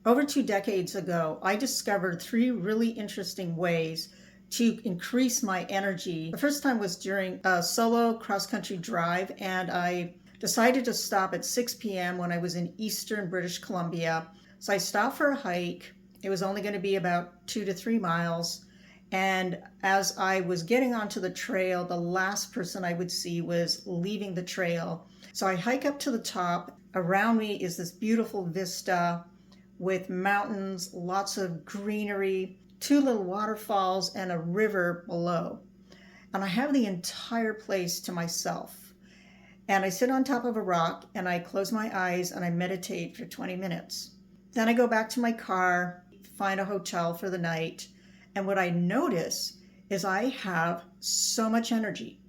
Over 2 decades ago, I discovered three really interesting ways to increase my energy. The first time was during a solo cross-country drive, and I decided to stop at 6 p.m. when I was in eastern British Columbia. So I stopped for a hike. It was only going to be about 2 to 3 miles. And as I was getting onto the trail, the last person I would see was leaving the trail. So I hike up to the top. Around me is this beautiful vista with mountains, lots of greenery, two little waterfalls, and a river below. And I have the entire place to myself. And I sit on top of a rock and I close my eyes and I meditate for 20 minutes. Then I go back to my car, find a hotel for the night. And what I notice is I have so much energy.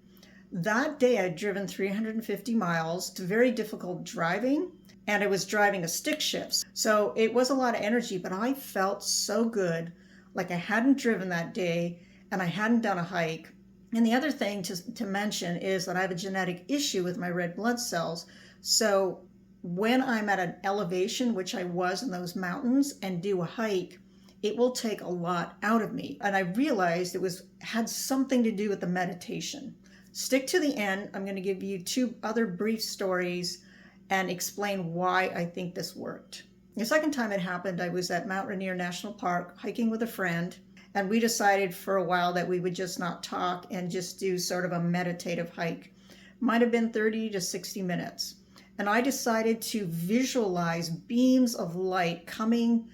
That day I'd driven 350 miles. It's very difficult driving, and I was driving a stick shift. So it was a lot of energy, but I felt so good, like I hadn't driven that day and I hadn't done a hike. And the other thing to mention is that I have a genetic issue with my red blood cells. So when I'm at an elevation, which I was in those mountains, and do a hike, it will take a lot out of me. And I realized had something to do with the meditation. Stick to the end. I'm going to give you two other brief stories and explain why I think this worked. The second time it happened, I was at Mount Rainier National Park hiking with a friend, and we decided for a while that we would just not talk and just do sort of a meditative hike. Might have been 30 to 60 minutes. And I decided to visualize beams of light coming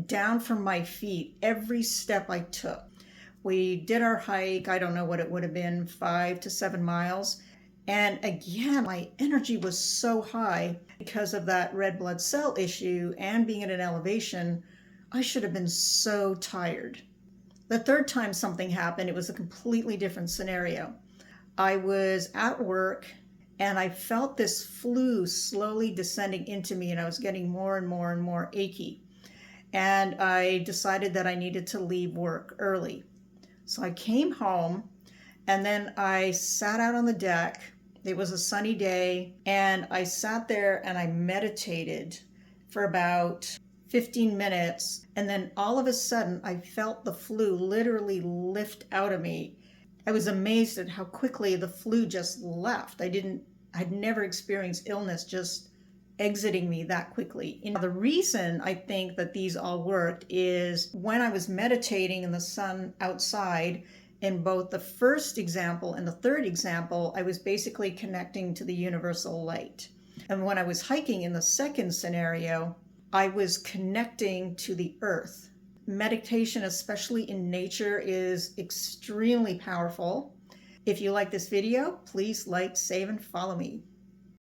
down from my feet every step I took. We did our hike, I don't know what it would have been, 5 to 7 miles. And again, my energy was so high because of that red blood cell issue and being at an elevation. I should have been so tired. The third time something happened, it was a completely different scenario. I was at work and I felt this flu slowly descending into me, and I was getting more and more and more achy. And I decided that I needed to leave work early. So I came home and then I sat out on the deck. It was a sunny day, and I sat there and I meditated for about 15 minutes. And then all of a sudden, I felt the flu literally lift out of me. I was amazed at how quickly the flu just left. I'd never experienced illness just exiting me that quickly. And the reason I think that these all worked is when I was meditating in the sun outside, in both the first example and the third example, I was basically connecting to the universal light. And when I was hiking in the second scenario, I was connecting to the earth. Meditation, especially in nature, is extremely powerful. If you like this video, please like, save, and follow me.